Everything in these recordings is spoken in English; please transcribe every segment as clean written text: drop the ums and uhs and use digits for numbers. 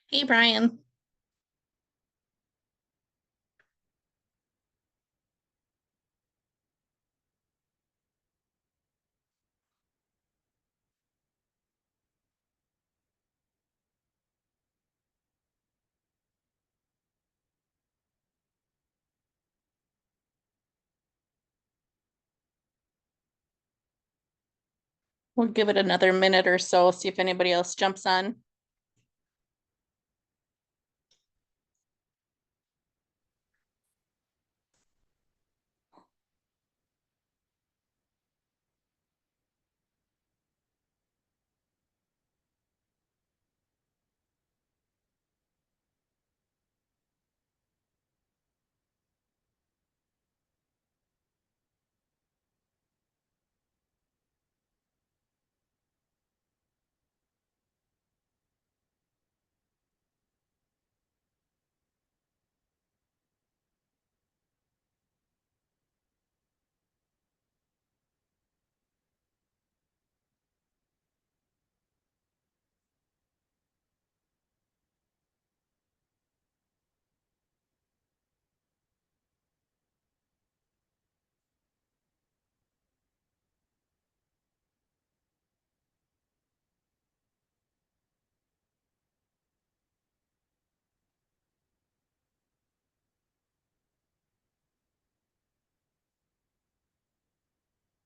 Hey, Brian. We'll give it another minute or so, see if anybody else jumps on.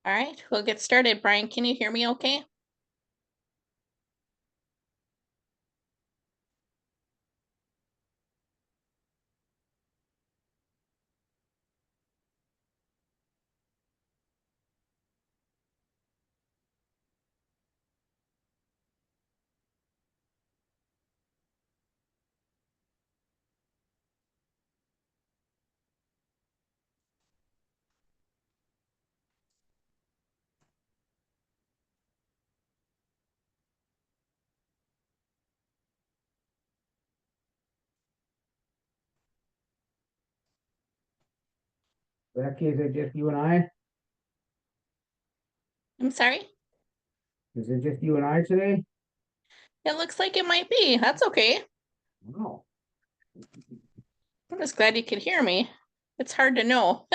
All right, we'll get started. Brian, can you hear me okay? Becky, is it just you and I? I'm sorry. Is it just you and I today? It looks like it might be. That's okay. No. I'm just glad you could hear me. It's hard to know.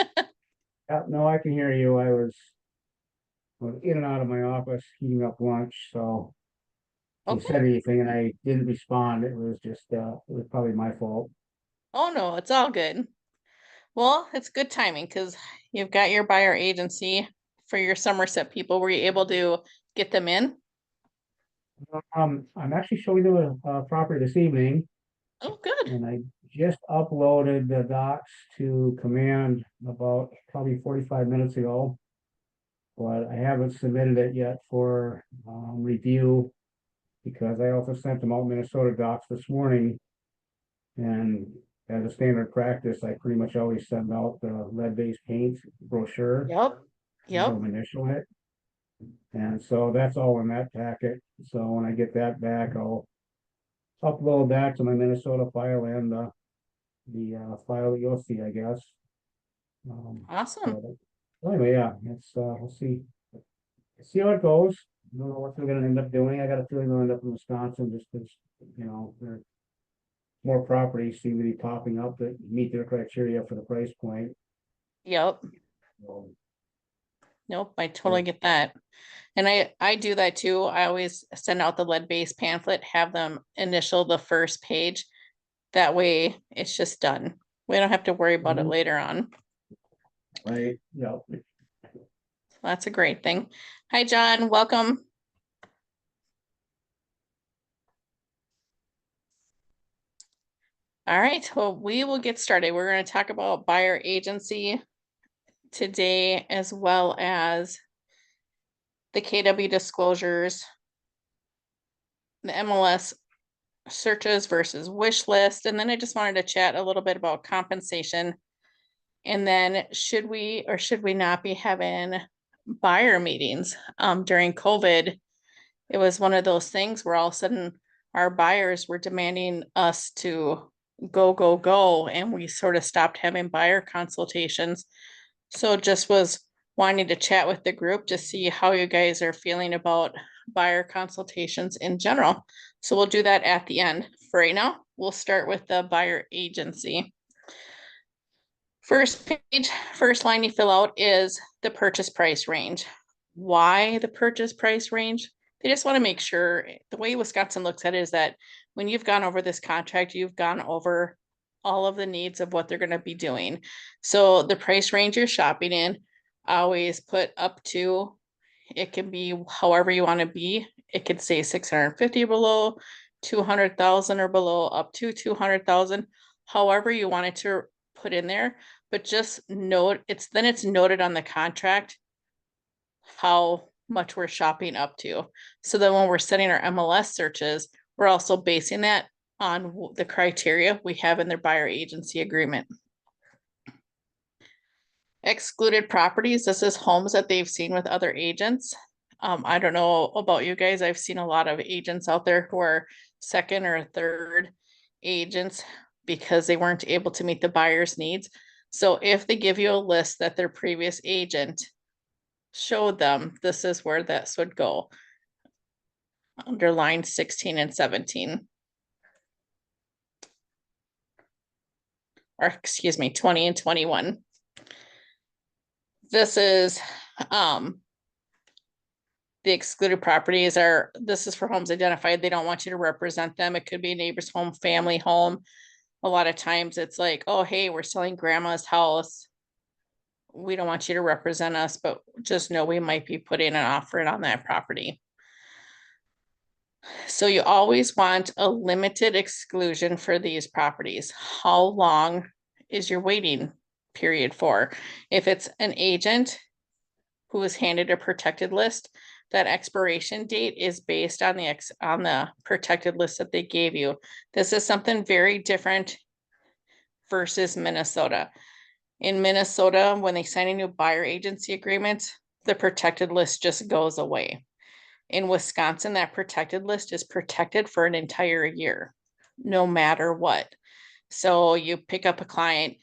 No, I can hear you. I was in and out of my office heating up lunch, so if you Okay. said anything and I didn't respond, it was probably my fault. Oh no, it's all good. Well, it's good timing because you've got your buyer agency for your Somerset people. Were you able to get them in? I'm actually showing you a property this evening, Oh, good. and I just uploaded the docs to Command about probably 45 minutes ago, but I haven't submitted it yet for review because I also sent them out Minnesota docs this morning. And as a standard practice, I pretty much always send out the lead-based paint brochure Yep. and have Yep. them initial it. And so that's all in that packet. So when I get that back, I'll upload that to my Minnesota file and the file that you'll see, I guess. Awesome. So anyway, yeah, we'll see how it goes. I don't know what they're gonna end up doing. I got a feeling they'll end up in Wisconsin just because, there more properties seem to be popping up that meet their criteria for the price point. Yep. So, Nope, I totally get that. And I do that too. I always send out the lead-based pamphlet, have them initial the first page. That way it's just done. We don't have to worry about it mhm, later on. right, yeah. So that's a great thing. Hi, John. Welcome. All right, well, we will get started. We're going to talk about buyer agency today, as well as the KW disclosures, the MLS searches versus wish list. And then I just wanted to chat a little bit about compensation. And then should we or should we not be having buyer meetings? During COVID, it was one of those things where all of a sudden our buyers were demanding us to go, go, go, and we sort of stopped having buyer consultations. So just was wanting to chat with the group to see how you guys are feeling about buyer consultations in general. So we'll do that at the end. For right now, we'll start with the buyer agency. First page, first line you fill out is the purchase price range. Why the purchase price range? They just want to make sure, the way Wisconsin looks at it is that when you've gone over this contract, you've gone over all of the needs of what they're going to be doing. So the price range you're shopping in, always put up to, it can be however you want to be. It could say 650 below, 200,000 or below, up to 200,000, however you want it to put in there. But just note, it's noted on the contract how much we're shopping up to. So that when we're setting our MLS searches, we're also basing that on the criteria we have in their buyer agency agreement. Excluded properties, this is homes that they've seen with other agents. I don't know about you guys. I've seen a lot of agents out there who are second or third agents because they weren't able to meet the buyer's needs. So if they give you a list that their previous agent showed them, this is where this would go. Under line 16 and 17. Or excuse me, 20 and 21. This is the excluded properties are, this is for homes identified. They don't want you to represent them. It could be a neighbor's home, family home. A lot of times it's like, oh, hey, we're selling grandma's house. We don't want you to represent us, but just know we might be putting an offer on that property. So you always want a limited exclusion for these properties. How long is your waiting period for? If it's an agent who is handed a protected list, that expiration date is based on the protected list that they gave you. This is something very different versus Minnesota. In Minnesota, when they sign a new buyer agency agreement, the protected list just goes away. In Wisconsin, that protected list is protected for an entire year, no matter what. So you pick up a client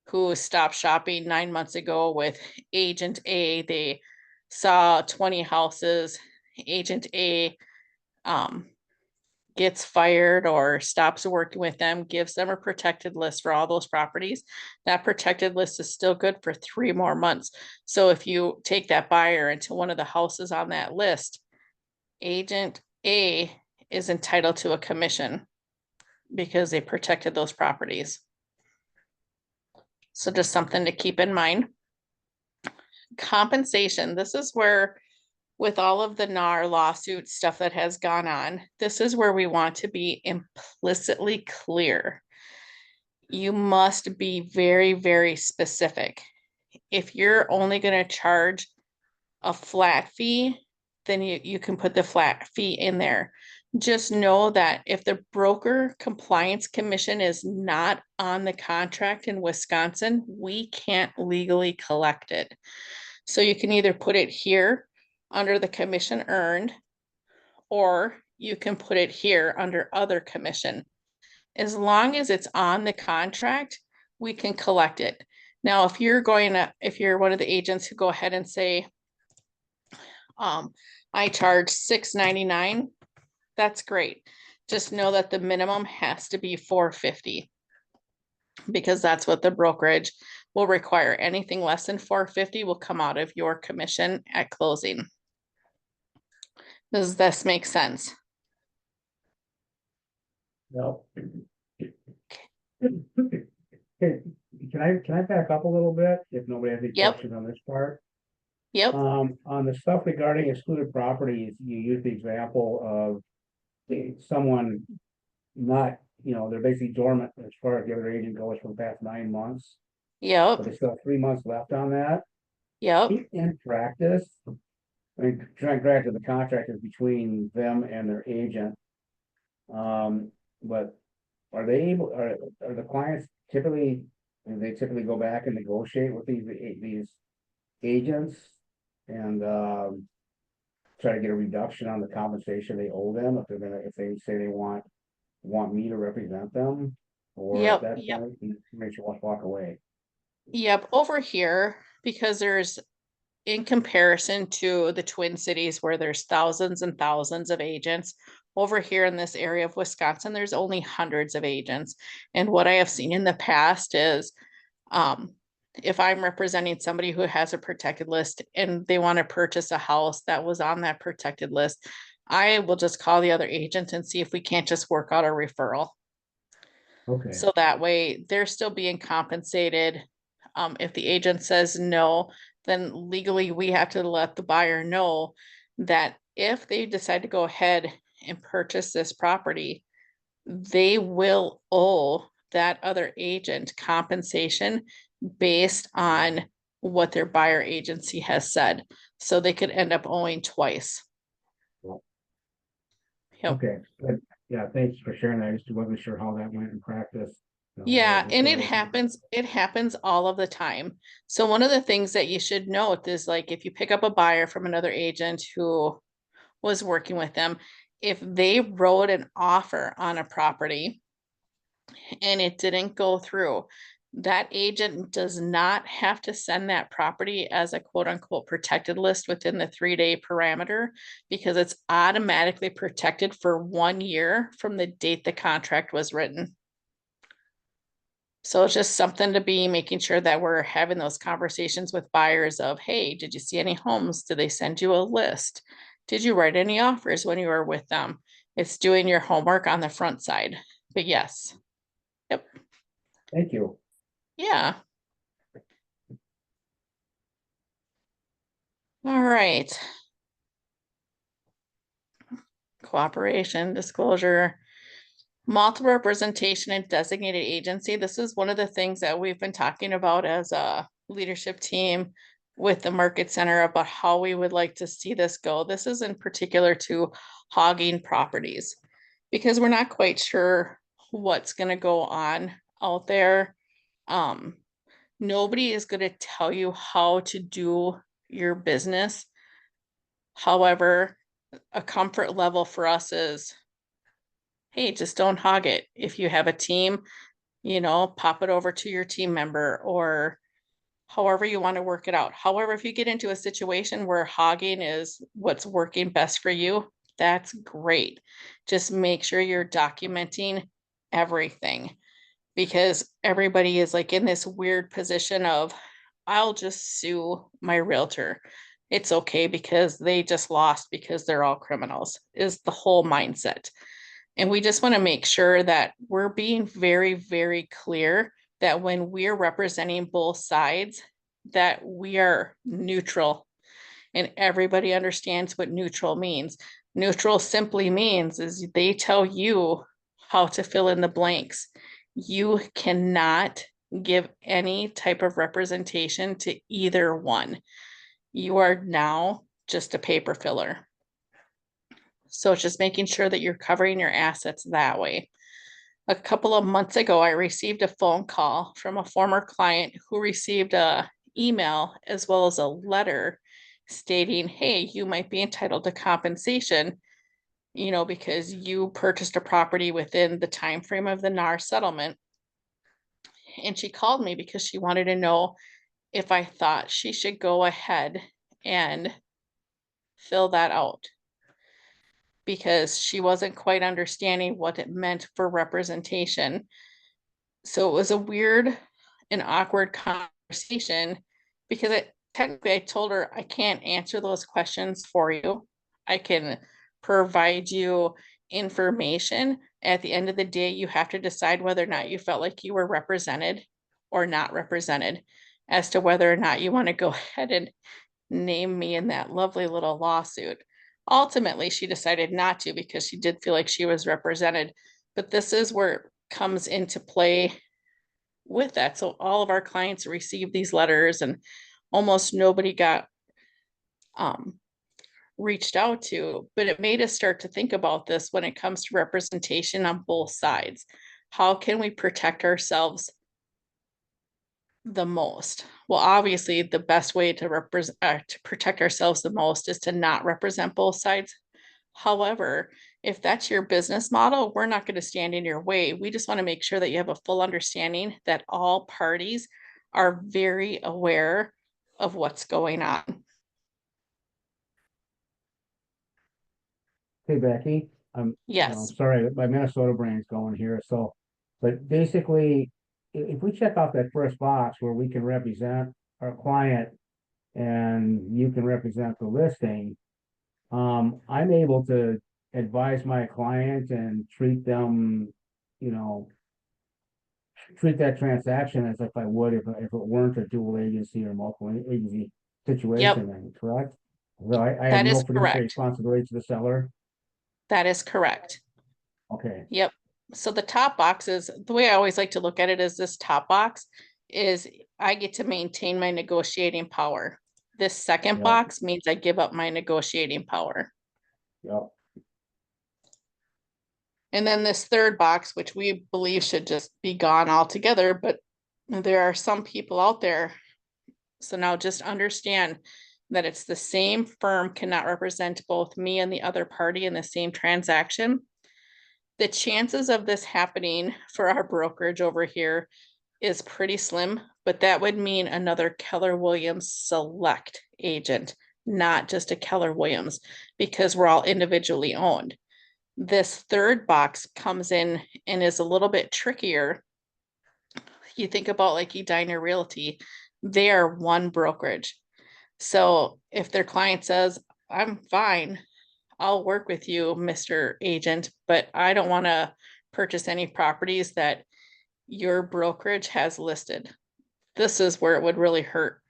who stopped shopping 9 months ago with agent A. They saw 20 houses. Agent A gets fired or stops working with them, gives them a protected list for all those properties. That protected list is still good for 3 more months. So if you take that buyer into one of the houses on that list, agent A is entitled to a commission because they protected those properties. So just something to keep in mind. Compensation, this is where, with all of the NAR lawsuit stuff that has gone on, this is where we want to be implicitly clear. You must be very, very specific. If you're only going to charge a flat fee, then you can put the flat fee in there. Just know that if the broker compliance commission is not on the contract in Wisconsin, we can't legally collect it. So you can either put it here under the commission earned, or you can put it here under other commission. As long as it's on the contract, we can collect it. Now, if you're one of the agents who go ahead and say, I charge $6.99, that's great. Just know that the minimum has to be $4.50 because that's what the brokerage will require. Anything less than $4.50 will come out of your commission at closing. Does this make sense? No. Okay, can I back up a little bit if nobody has any Yep. questions on this part? Yep. On the stuff regarding excluded properties, you use the example of someone not, they're basically dormant as far as the other agent goes for the past 9 months, Yep. but they still have 3 months left on that. Yep. In practice, granted, the contract is between them and their agent. But are the clients typically go back and negotiate with these agents and try to get a reduction on the compensation they owe them if they say they want me to represent them, or Yep. at that point, you make sure walk away. Yep. Over here, because there's in comparison to the Twin Cities where there's thousands and thousands of agents, over here in this area of Wisconsin, there's only hundreds of agents. And what I have seen in the past is, if I'm representing somebody who has a protected list and they want to purchase a house that was on that protected list, I will just call the other agent and see if we can't just work out a referral. Okay, So that way they're still being compensated. If the agent says no, then legally we have to let the buyer know that if they decide to go ahead and purchase this property, they will owe that other agent compensation based on what their buyer agency has said. So they could end up owing twice. Yep. okay, good. Yeah, thanks for sharing that. I just wasn't sure how that went in practice. Yeah, and it referrals. happens all of the time. So one of the things that you should note is like if you pick up a buyer from another agent who was working with them, if they wrote an offer on a property and it didn't go through, that agent does not have to send that property as a quote unquote protected list within the 3-day parameter because it's automatically protected for 1 year from the date the contract was written. So it's just something to be making sure that we're having those conversations with buyers of, hey, did you see any homes? Did they send you a list? Did you write any offers when you were with them? It's doing your homework on the front side. But yes. Yep. Thank you. Yeah. All right. Cooperation, disclosure, multiple representation and designated agency. This is one of the things that we've been talking about as a leadership team with the market center about how we would like to see this go. This is in particular to hogging properties because we're not quite sure what's going to go on out there. Nobody is going to tell you how to do your business. However, a comfort level for us is, hey, just don't hog it. If you have a team, pop it over to your team member or however you want to work it out. However, if you get into a situation where hogging is what's working best for you, that's great. Just make sure you're documenting everything because everybody is like in this weird position of, I'll just sue my realtor. It's okay because they just lost because they're all criminals, is the whole mindset. And we just want to make sure that we're being very, very clear that when we're representing both sides, that we are neutral and everybody understands what neutral means. Neutral simply means is they tell you how to fill in the blanks. You cannot give any type of representation to either one. You are now just a paper filler. So it's just making sure that you're covering your assets that way. A couple of months ago, I received a phone call from a former client who received a email as well as a letter stating, hey, you might be entitled to compensation, because you purchased a property within the time frame of the NAR settlement. And she called me because she wanted to know if I thought she should go ahead and fill that out because she wasn't quite understanding what it meant for representation. So it was a weird and awkward conversation because technically I told her I can't answer those questions for you. I can provide you information. At the end of the day, you have to decide whether or not you felt like you were represented or not represented as to whether or not you want to go ahead and name me in that lovely little lawsuit. Ultimately, she decided not to because she did feel like she was represented. But this is where it comes into play with that. So all of our clients received these letters and almost nobody got reached out to, but it made us start to think about this when it comes to representation on both sides. How can we protect ourselves the most? Well, obviously, the best way to protect ourselves the most is to not represent both sides. However, if that's your business model, we're not going to stand in your way. We just want to make sure that you have a full understanding that all parties are very aware of what's going on. Hey Becky, Yes, sorry, my Minnesota brain's going here, so, but basically, if we check off that first box where we can represent our client and you can represent the listing, I'm able to advise my client and treat them, you know, treat that transaction as if I would if it weren't a dual agency or multiple agency yep, situation, then, correct? So I have that no is fiduciary correct. responsibility to the seller. That is correct. Okay, Yep. So the top box is, the way I always like to look at it is this top box is I get to maintain my negotiating power. This second yep, box means I give up my negotiating power. yep, And then this third box, which we believe should just be gone altogether, but there are some people out there. So now just understand that it's the same firm cannot represent both me and the other party in the same transaction. The chances of this happening for our brokerage over here is pretty slim, but that would mean another Keller Williams select agent, not just a Keller Williams, because we're all individually owned. This third box comes in and is a little bit trickier. You think about like Edina Realty, they are one brokerage. So if their client says, I'm fine, I'll work with you, Mr. Agent, but I don't want to purchase any properties that your brokerage has listed. This is where it would really hurt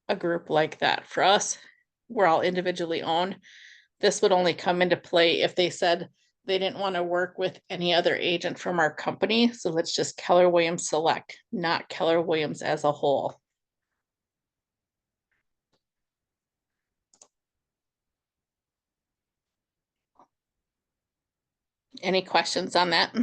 a group like that. For us, we're all individually owned. This would only come into play if they said they didn't want to work with any other agent from our company. So let's just Keller Williams Select, not Keller Williams as a whole. Any questions on that?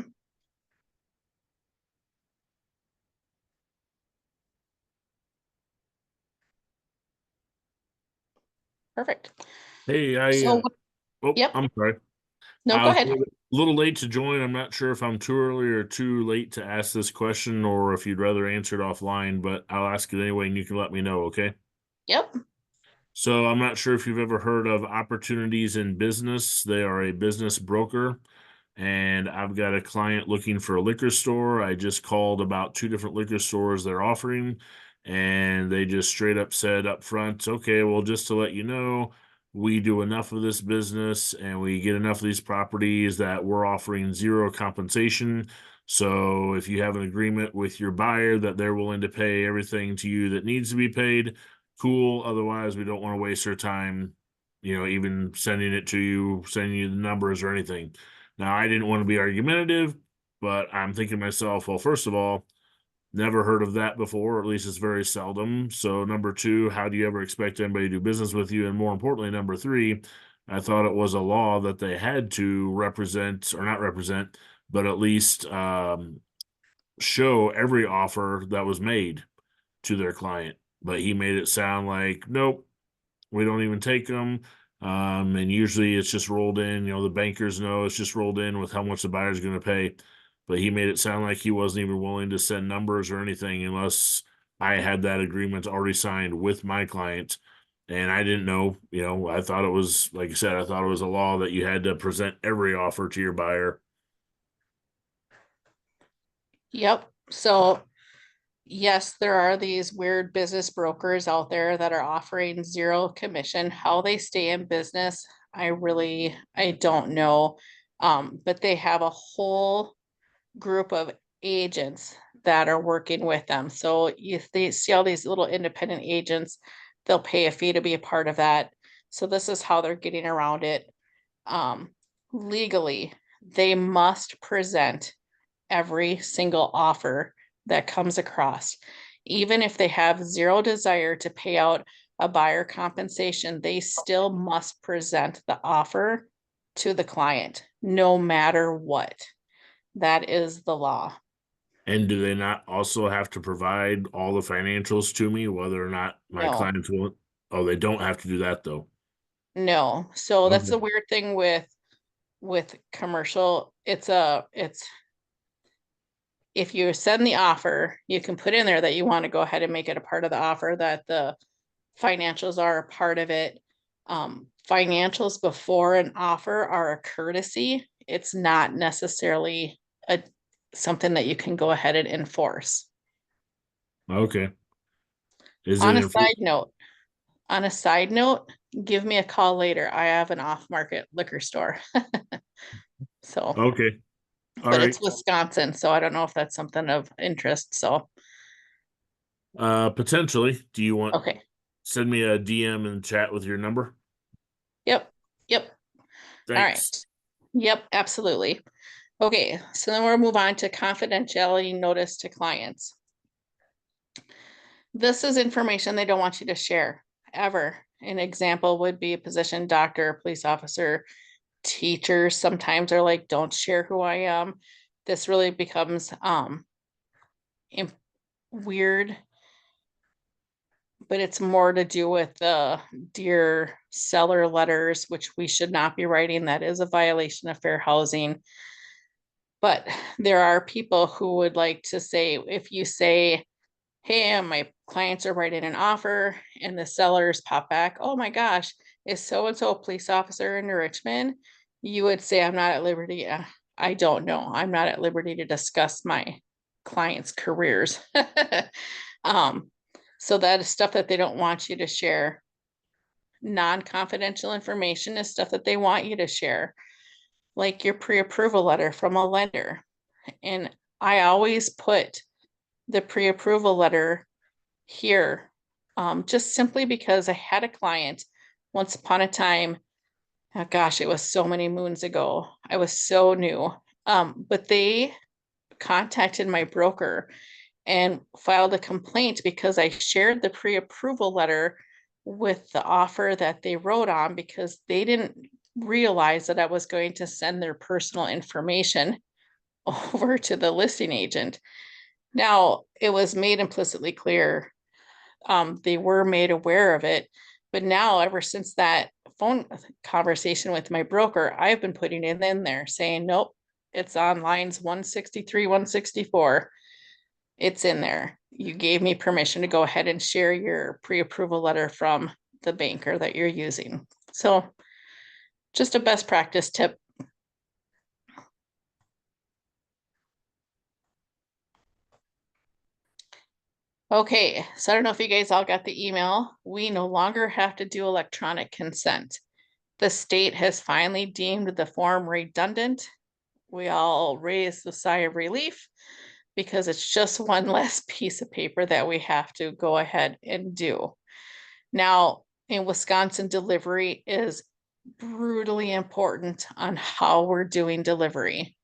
Perfect. Hey, So, oh, yep, I'm sorry. no, I go was ahead. a little late to join. I'm not sure if I'm too early or too late to ask this question or if you'd rather answer it offline, but I'll ask it anyway and you can let me know, okay? Yep. So I'm not sure if you've ever heard of Opportunities in Business. They are a business broker, and I've got a client looking for a liquor store. I just called about two different liquor stores they're offering, and they just straight up said up front, okay, well, just to let you know, we do enough of this business and we get enough of these properties that we're offering zero compensation. So if you have an agreement with your buyer that they're willing to pay everything to you that needs to be paid, cool. Otherwise, we don't want to waste our time, even sending it to you, sending you the numbers or anything. Now, I didn't want to be argumentative, but I'm thinking to myself, well, first of all, never heard of that before, or at least it's very seldom. So, number two, how do you ever expect anybody to do business with you? And more importantly, number three, I thought it was a law that they had to represent or not represent, but at least show every offer that was made to their client. But he made it sound like, nope, we don't even take them. And usually it's just rolled in, the bankers know it's just rolled in with how much the buyer's going to pay. But he made it sound like he wasn't even willing to send numbers or anything unless I had that agreement already signed with my client. And I didn't know, I thought it was, like I said, I thought it was a law that you had to present every offer to your buyer. Yep. So yes, there are these weird business brokers out there that are offering zero commission. How they stay in business, I don't know. But they have a whole group of agents that are working with them. So if they see all these little independent agents, they'll pay a fee to be a part of that. So this is how they're getting around it. Legally, they must present every single offer that comes across. Even if they have zero desire to pay out a buyer compensation, they still must present the offer to the client, no matter what. That is the law. And do they not also have to provide all the financials to me, whether or not my No, clients will? Oh, they don't have to do that though. no. So that's the Okay. weird thing with commercial. It's if you send the offer, you can put in there that you want to go ahead and make it a part of the offer, that the financials are a part of it. Financials before an offer are a courtesy. It's not necessarily something that you can go ahead and enforce. Okay. Is On it a in, side note, give me a call later. I have an off-market liquor store. So, okay, all but right. it's Wisconsin, so I don't know if that's something of interest. So, Potentially, do you want, okay. send me a DM and chat with your number? Yep. Yep. All right. Thanks. Yep, absolutely. Okay, so then we'll move on to confidentiality notice to clients. This is information they don't want you to share ever. An example would be a position doctor, police officer, teachers sometimes are like, don't share who I am. This really becomes weird, but it's more to do with the dear seller letters, which we should not be writing. That is a violation of fair housing. But there are people who would like to say, if you say, hey, my clients are writing an offer, and the sellers pop back, oh my gosh, is so-and-so a police officer in Richmond? You would say, I'm not at liberty. I don't know. I'm not at liberty to discuss my clients' careers. So that is stuff that they don't want you to share. Non-confidential information is stuff that they want you to share, like your pre-approval letter from a lender. And I always put the pre-approval letter here, just simply because I had a client once upon a time. Oh gosh, it was so many moons ago. I was so new. But they contacted my broker and filed a complaint because I shared the pre-approval letter with the offer that they wrote on, because they didn't realize that I was going to send their personal information over to the listing agent. Now, it was made implicitly clear, they were made aware of it, but now ever since that phone conversation with my broker, I've been putting it in there saying, nope, it's on lines 163, 164. It's in there. You gave me permission to go ahead and share your pre-approval letter from the banker that you're using. So just a best practice tip. Okay, so I don't know if you guys all got the email. We no longer have to do electronic consent. The state has finally deemed the form redundant. We all raised a sigh of relief because it's just one less piece of paper that we have to go ahead and do. Now, in Wisconsin, delivery is brutally important on how we're doing delivery.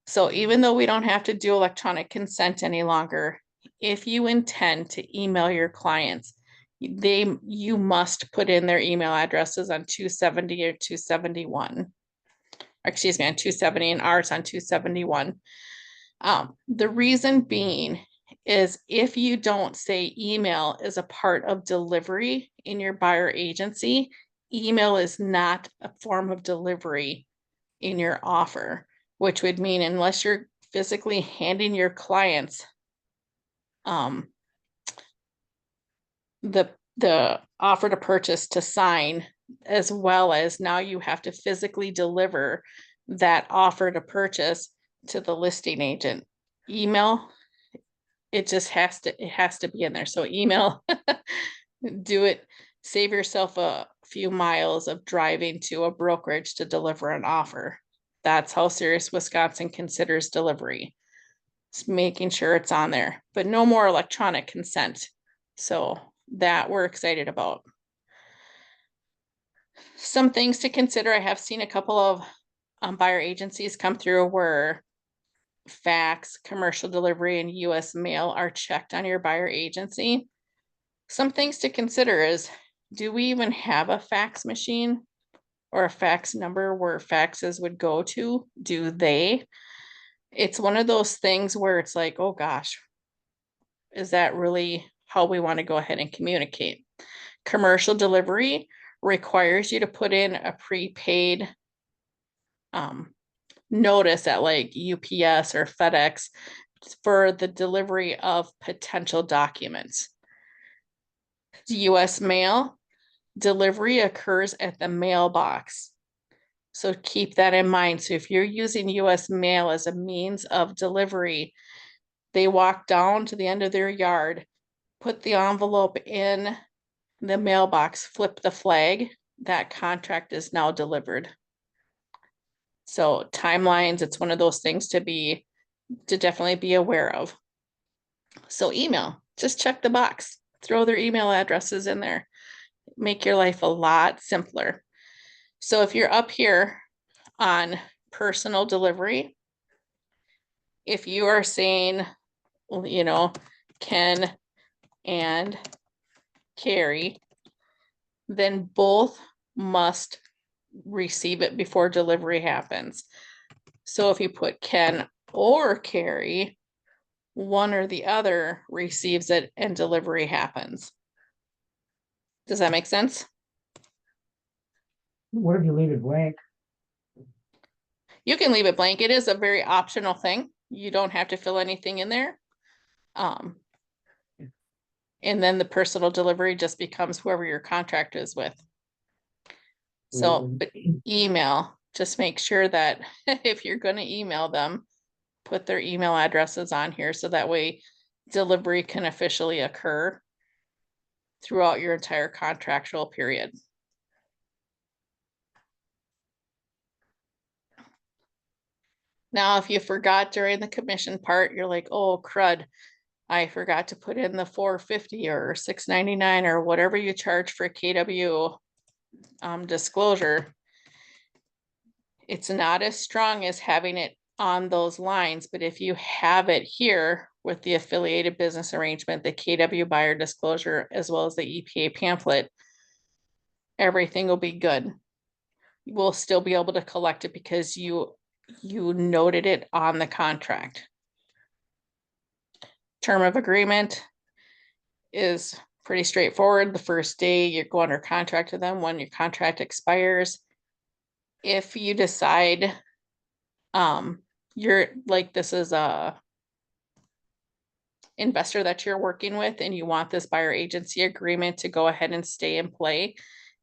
So even though we don't have to do electronic consent any longer, if you intend to email your clients, you must put in their email addresses on 270 or 271. Excuse me, on 270, and ours on 271. The reason being is, if you don't say email is a part of delivery in your buyer agency, email is not a form of delivery in your offer, which would mean unless you're physically handing your clients the offer to purchase to sign, as well as now you have to physically deliver that offer to purchase to the listing agent. Email, it has to be in there. So email, do it, save yourself a few miles of driving to a brokerage to deliver an offer. That's how serious Wisconsin considers delivery. It's making sure it's on there, but no more electronic consent. So that we're excited about. Some things to consider. I have seen a couple of buyer agencies come through where fax, commercial delivery, and US mail are checked on your buyer agency. Some things to consider is, do we even have a fax machine or a fax number where faxes would go to? Do they? It's one of those things where it's like, oh gosh, is that really how we want to go ahead and communicate? Commercial delivery requires you to put in a prepaid notice at like UPS or FedEx for the delivery of potential documents. US mail, delivery occurs at the mailbox. So keep that in mind. So if you're using US mail as a means of delivery, they walk down to the end of their yard, put the envelope in the mailbox, flip the flag, that contract is now delivered. So timelines, it's one of those things to definitely be aware of. So email, just check the box, throw their email addresses in there, make your life a lot simpler. So if you're up here on personal delivery, if you are saying, you know, Ken and Carrie, then both must receive it before delivery happens. So if you put Ken or Carrie, one or the other receives it and delivery happens. Does that make sense? What if you leave it blank? You can leave it blank. It is a very optional thing. You don't have to fill anything in there. And then the personal delivery just becomes whoever your contract is with. So, but email, just make sure that if you're going to email them, put their email addresses on here so that way delivery can officially occur throughout your entire contractual period. Now, if you forgot during the commission part, you're like, oh crud, I forgot to put in the $450 or $699 or whatever you charge for KW disclosure. It's not as strong as having it on those lines, but if you have it here with the affiliated business arrangement, the KW buyer disclosure, as well as the EPA pamphlet, everything will be good. We'll still be able to collect it because you noted it on the contract. Term of agreement is pretty straightforward. The first day you go under contract with them, when your contract expires. If you decide you're like, this is a investor that you're working with and you want this buyer agency agreement to go ahead and stay in play,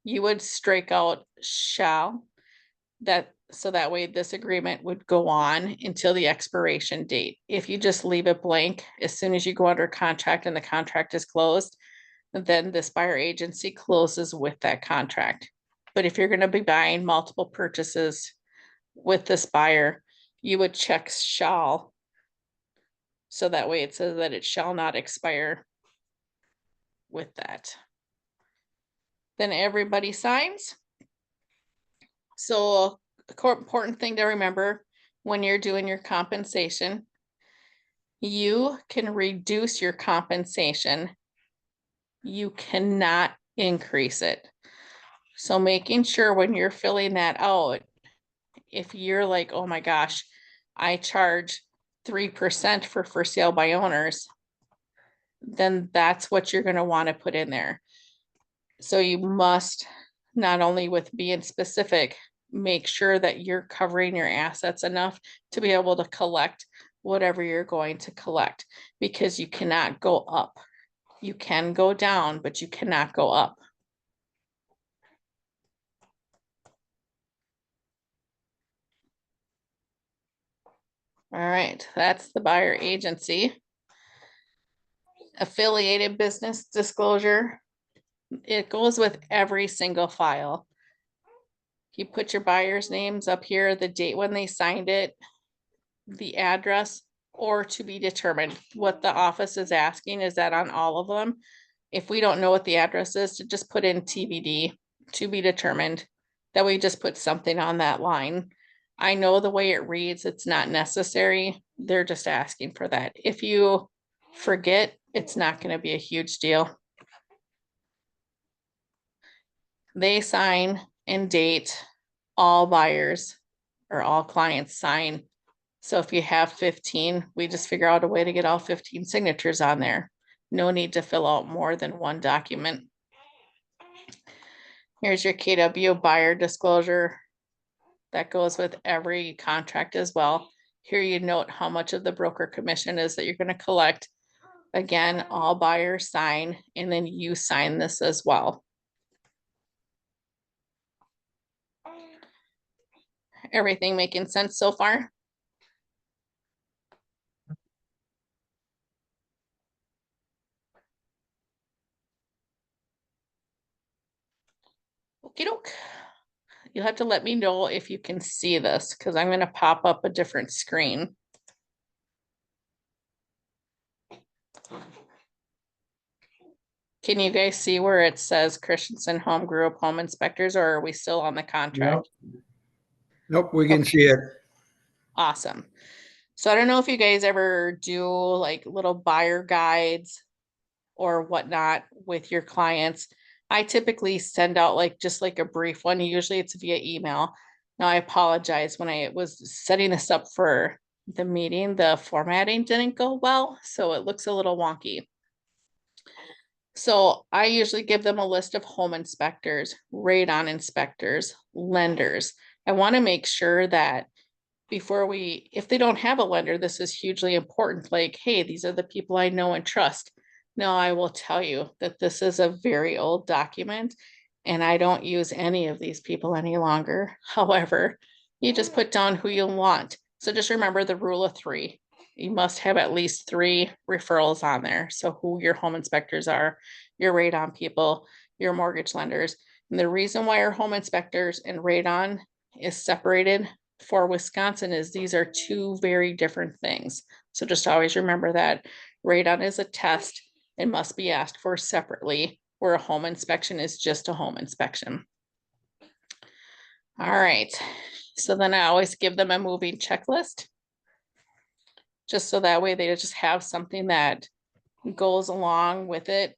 you would strike out shall, so that way this agreement would go on until the expiration date. If you just leave it blank, as soon as you go under contract and the contract is closed, then this buyer agency closes with that contract. But if you're going to be buying multiple purchases with this buyer, you would check shall. So that way it says that it shall not expire with that. Then everybody signs. So important thing to remember when you're doing your compensation, you can reduce your compensation. You cannot increase it. So making sure when you're filling that out, if you're like, oh my gosh, I charge 3% for sale by owners, then that's what you're going to want to put in there. So you must, not only with being specific, make sure that you're covering your assets enough to be able to collect whatever you're going to collect, because you cannot go up. You can go down, but you cannot go up. All right, that's the buyer agency. Affiliated business disclosure. It goes with every single file. You put your buyer's names up here, the date when they signed it, the address, or to be determined. What the office is asking is that on all of them, if we don't know what the address is, to just put in TBD, to be determined. That way you just put something on that line. I know the way it reads, it's not necessary. They're just asking for that. If you forget, it's not going to be a huge deal. They sign and date, all buyers or all clients sign. So if you have 15, we just figure out a way to get all 15 signatures on there. No need to fill out more than one document. Here's your KW buyer disclosure. That goes with every contract as well. Here you note how much of the broker commission is that you're going to collect. Again, all buyers sign, and then you sign this as well. Everything making sense so far? Okey doke. You'll have to let me know if you can see this, because I'm gonna pop up a different screen. Can you guys see where it says Christensen Home Group Home Inspectors, or are we still on the contract? Nope, we can see it. Awesome. So I don't know if you guys ever do like little buyer guides or whatnot with your clients. I typically send out like just like a brief one. Usually it's via email. Now I apologize, when I was setting this up for the meeting, the formatting didn't go well, so it looks a little wonky. So I usually give them a list of home inspectors, radon inspectors, lenders. I want to make sure that before we, if they don't have a lender, this is hugely important. Like, hey, these are the people I know and trust. Now, I will tell you that this is a very old document and I don't use any of these people any longer. However, you just put down who you want. So just remember the rule of three. You must have at least 3 referrals on there. So who your home inspectors are, your radon people, your mortgage lenders. And the reason why our home inspectors and radon is separated for Wisconsin is these are 2 very different things. So just always remember that radon is a test and must be asked for separately, where a home inspection is just a home inspection. All right, so then I always give them a moving checklist, just so that way they just have something that goes along with it,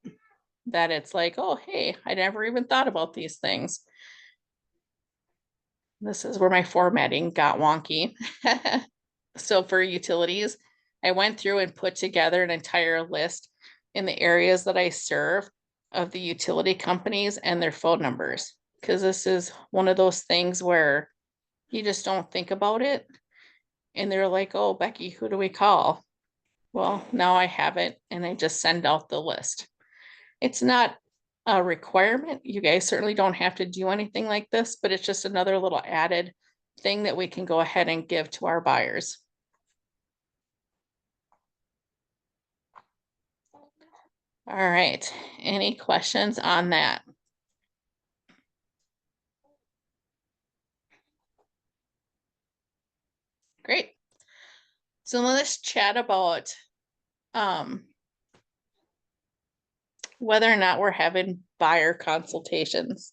that it's like, oh, hey, I never even thought about these things. This is where my formatting got wonky. So for utilities, I went through and put together an entire list in the areas that I serve of the utility companies and their phone numbers. Because this is one of those things where you just don't think about it. And they're like, oh, Becky, who do we call? Well, now I have it and I just send out the list. It's not a requirement. You guys certainly don't have to do anything like this, but it's just another little added thing that we can go ahead and give to our buyers. All right, any questions on that? Great. So let's chat about whether or not we're having buyer consultations.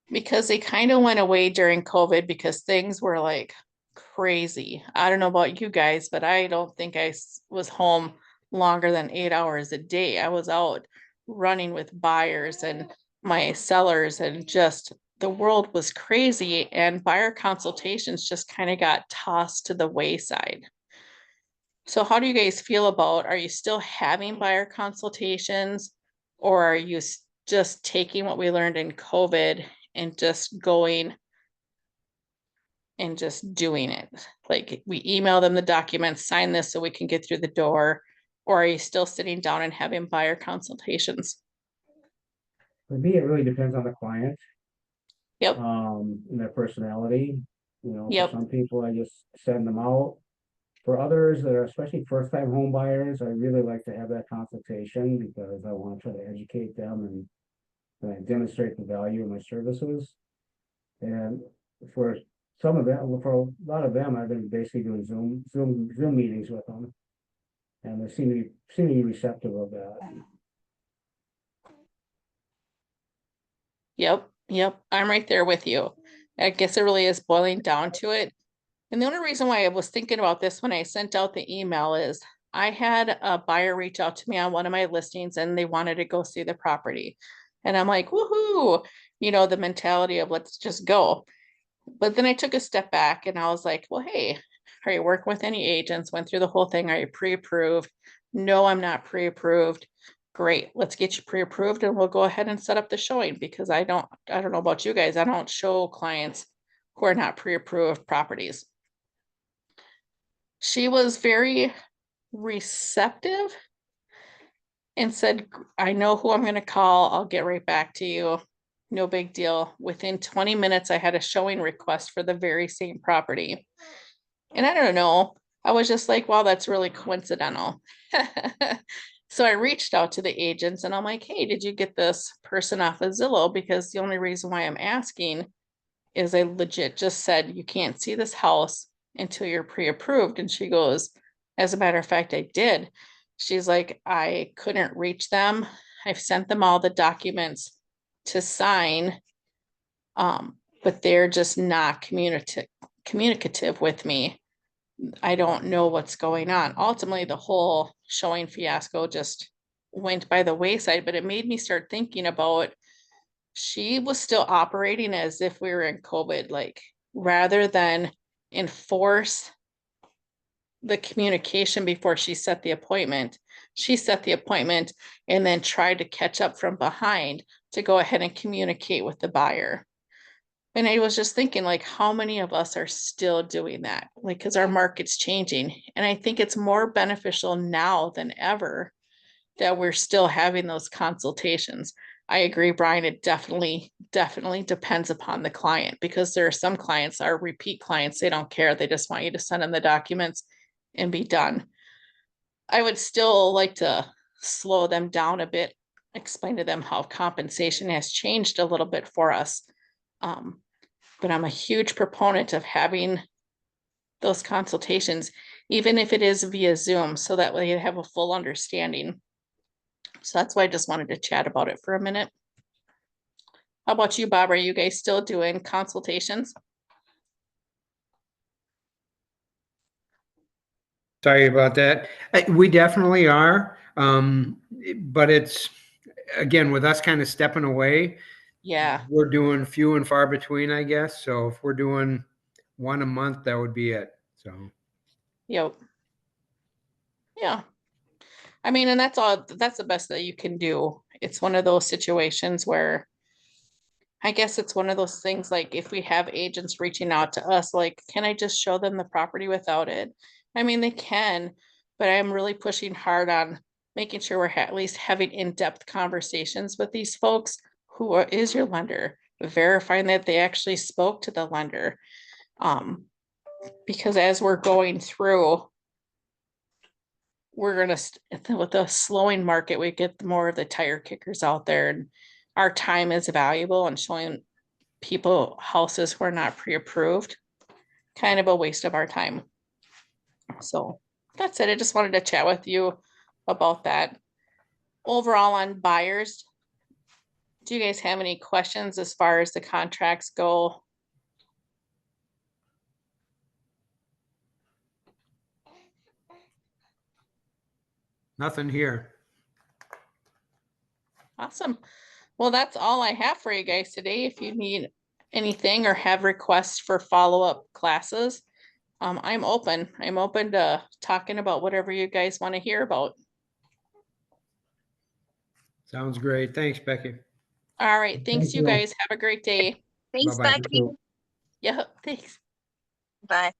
Because they kind of went away during COVID because things were like crazy. I don't know about you guys, but I don't think I was home longer than 8 hours a day. I was out running with buyers and my sellers, and just the world was crazy, and buyer consultations just kind of got tossed to the wayside. So how do you guys feel about, are you still having buyer consultations, or are you just taking what we learned in COVID and just going and just doing it? Like, we email them the documents, sign this so we can get through the door, or are you still sitting down and having buyer consultations? For me, it really depends on the client, Yep, and their personality. You know, Yep. for some people, I just send them out. For others that are especially first-time home buyers, I really like to have that consultation because I want to try to educate them and demonstrate the value of my services. And for some of them, for a lot of them, I've been basically doing Zoom meetings with them. And they seem to be receptive of that. yep, I'm right there with you. I guess it really is boiling down to it. And the only reason why I was thinking about this when I sent out the email is I had a buyer reach out to me on one of my listings and they wanted to go see the property. And I'm like, woohoo, you know, the mentality of let's just go. But then I took a step back and I was like, well, hey, are you working with any agents? Went through the whole thing. Are you pre-approved? No, I'm not pre-approved. Great, let's get you pre-approved and we'll go ahead and set up the showing, because I don't know about you guys. I don't show clients who are not pre-approved properties. She was very receptive and said, I know who I'm going to call. I'll get right back to you. no big deal. Within 20 minutes, I had a showing request for the very same property. And I don't know, I was just like, wow, that's really coincidental. So I reached out to the agents and I'm like, hey, did you get this person off of Zillow? Because the only reason why I'm asking is I legit just said, you can't see this house until you're pre-approved. And she goes, as a matter of fact, I did. She's like, I couldn't reach them. I've sent them all the documents to sign. But they're just not communicative with me. I don't know what's going on. Ultimately, the whole showing fiasco just went by the wayside, but it made me start thinking about she was still operating as if we were in COVID, like rather than enforce the communication before she set the appointment. She set the appointment and then tried to catch up from behind to go ahead and communicate with the buyer. And I was just thinking, like, how many of us are still doing that? Like, because our market's changing. And I think it's more beneficial now than ever that we're still having those consultations. I agree, Brian, it definitely depends upon the client because there are some clients, our repeat clients, they don't care. They just want you to send them the documents and be done. I would still like to slow them down a bit, explain to them how compensation has changed a little bit for us. But I'm a huge proponent of having those consultations, even if it is via Zoom, so that way you have a full understanding. So that's why I just wanted to chat about it for a minute. How about you, Bob? Are you guys still doing consultations? Sorry about that. We definitely are. But it's, again, with us kind of stepping away, Yeah, we're doing few and far between, I guess. So if we're doing one a month, that would be it. So yep. Yeah. I mean, and that's the best that you can do. It's one of those situations where I guess it's one of those things like if we have agents reaching out to us, like, can I just show them the property without it? I mean, they can, but I'm really pushing hard on making sure we're at least having in-depth conversations with these folks. Is your lender? Verifying that they actually spoke to the lender. Because as we're going through, we're gonna, with the slowing market, we get more of the tire kickers out there and our time is valuable and showing people houses who are not pre-approved, kind of a waste of our time. So that's it. I just wanted to chat with you about that. Overall on buyers, do you guys have any questions as far as the contracts go? nothing here. Awesome. Well, that's all I have for you guys today. If you need anything or have requests for follow-up classes, I'm open. I'm open to talking about whatever you guys want to hear about. Sounds great. Thanks, Becky. All right. Thanks, Thank you you. guys. Have a great day. Thanks, Bye-bye. Becky. Yeah, thanks. Bye.